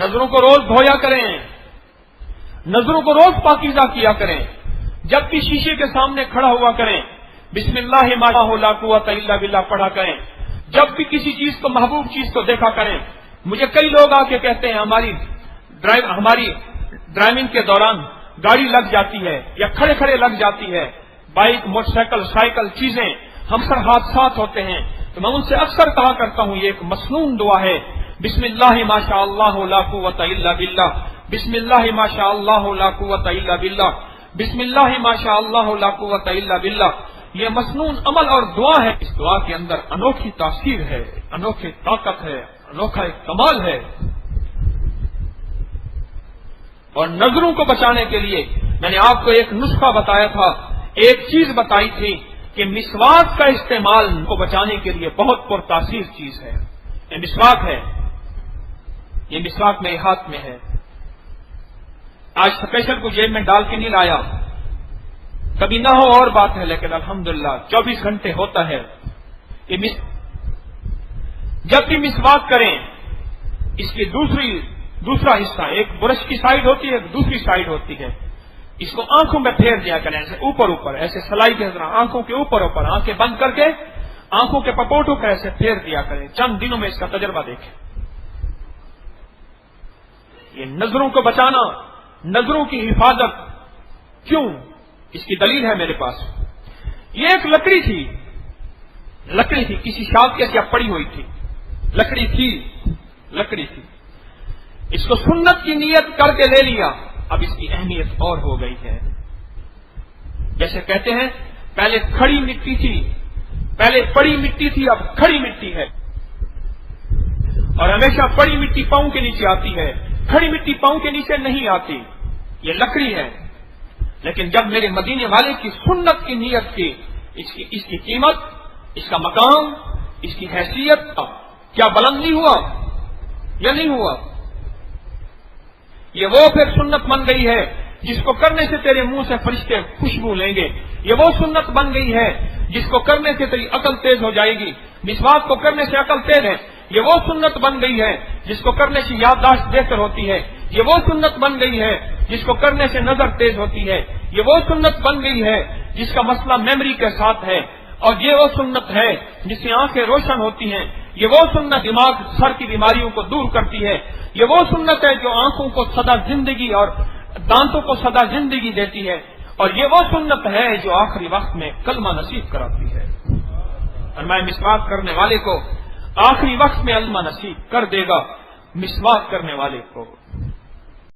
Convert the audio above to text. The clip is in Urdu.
نظروں کو روز دھویا کریں، نظروں کو روز پاکیزہ کیا کریں، جب بھی شیشے کے سامنے کھڑا ہوا کریں بسم اللہ ما شاء لا قوت الا باللہ پڑھا کریں، جب بھی کسی چیز کو محبوب چیز کو دیکھا کریں۔ مجھے کئی لوگ آ کے کہتے ہیں ہماری ڈرائیونگ کے دوران گاڑی لگ جاتی ہے یا کھڑے کھڑے لگ جاتی ہے، بائک موٹر سائیکل سائیکل چیزیں ہم سر حادثات ہوتے ہیں، تو میں ان سے اکثر کہا کرتا ہوں یہ ایک مسنون دعا ہے، بسم اللہ ما شاء اللہ لا قوت الا باللہ، بسم اللہ ما شاء اللہ لا قوت الا باللہ، بسم اللہ ما شاء اللہ لا قوت الا باللہ۔ یہ مسنون عمل اور دعا ہے، اس دعا کے اندر انوکھی تاثیر ہے، انوکھی طاقت ہے، انوکھا ایک کمال ہے۔ اور نظروں کو بچانے کے لیے میں نے آپ کو ایک نسخہ بتایا تھا، ایک چیز بتائی تھی کہ مسواک کا استعمال کو بچانے کے لیے بہت پرتاثیر چیز ہے۔ یہ مسواک ہے، یہ مسواک میرے ہاتھ میں ہے، آج اسپیشل کو جیب میں ڈال کے نہیں لایا، کبھی نہ ہو اور بات ہے، لیکن الحمدللہ 24 گھنٹے ہوتا ہے۔ جب بھی مسواک کریں اس کی دوسرا حصہ، ایک برش کی سائڈ ہوتی ہے، ایک دوسری سائڈ ہوتی ہے، اس کو آنکھوں میں پھیر دیا کریں، ایسے اوپر اوپر، ایسے سلائی کے طرح آنکھوں کے اوپر اوپر، آنکھیں بند کر کے آنکھوں کے پپوٹوں پر ایسے پھیر دیا کریں، چند دنوں میں اس کا تجربہ دیکھیں۔ یہ نظروں کو بچانا، نظروں کی حفاظت، کیوں؟ اس کی دلیل ہے میرے پاس۔ یہ ایک لکڑی تھی، کسی شاخ کے ساتھ پڑی ہوئی تھی، لکڑی تھی، اس کو سنت کی نیت کر کے لے لیا، اب اس کی اہمیت اور ہو گئی ہے۔ جیسے کہتے ہیں پہلے کھڑی مٹی تھی، پہلے پڑی مٹی تھی، اب کھڑی مٹی ہے، اور ہمیشہ پڑی مٹی پاؤں کے نیچے آتی ہے، کھڑی مٹی پاؤں کے نیچے نہیں آتی، یہ لکڑی ہے۔ لیکن جب میرے مدینے والے کی سنت کی نیت کی، اس کی قیمت، اس کا مقام، اس کی حیثیت کیا بلند نہیں ہوا یا نہیں ہوا؟ یہ وہ پھر سنت بن گئی ہے جس کو کرنے سے تیرے منہ سے فرشتے خوشبو لیں گے، یہ وہ سنت بن گئی ہے جس کو کرنے سے تیری عقل تیز ہو جائے گی، مسواک کو کرنے سے عقل تیز ہے، یہ وہ سنت بن گئی ہے جس کو کرنے سے یادداشت بہتر ہوتی ہے، یہ وہ سنت بن گئی ہے جس کو کرنے سے نظر تیز ہوتی ہے، یہ وہ سنت بن گئی ہے جس کا مسئلہ میموری کے ساتھ ہے، اور یہ وہ سنت ہے جس سے آنکھیں روشن ہوتی ہیں، یہ وہ سنت دماغ سر کی بیماریوں کو دور کرتی ہے، یہ وہ سنت ہے جو آنکھوں کو سدا زندگی اور دانتوں کو سدا زندگی دیتی ہے، اور یہ وہ سنت ہے جو آخری وقت میں کلمہ نصیب کراتی ہے۔ اور میں مسواک کرنے والے کو آخری وقت میں کلمہ نصیب کر دے گا، مسواک کرنے والے کو۔